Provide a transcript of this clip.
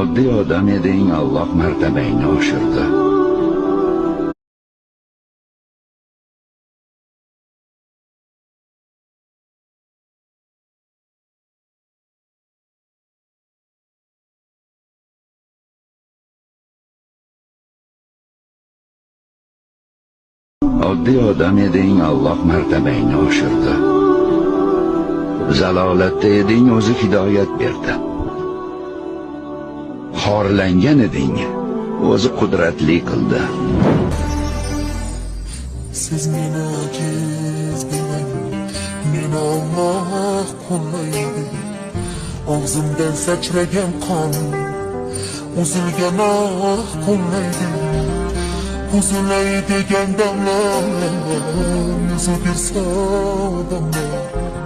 Oddiy odam eding, Alloh martabangni oshirdi. Oddiy odam eding, Alloh martabangni oshirdi. Zalolatda eding, o'zi hidoyat berdi. Xorlangan eding, o'zi qudratli qildi. Siz meni aciz demang, meni Alloh qo'llaydi. Og'zimdan sachragan qon, uzilgan ah qo'llaydi. Uzilay degan damlar, yuzi bersa odamlar.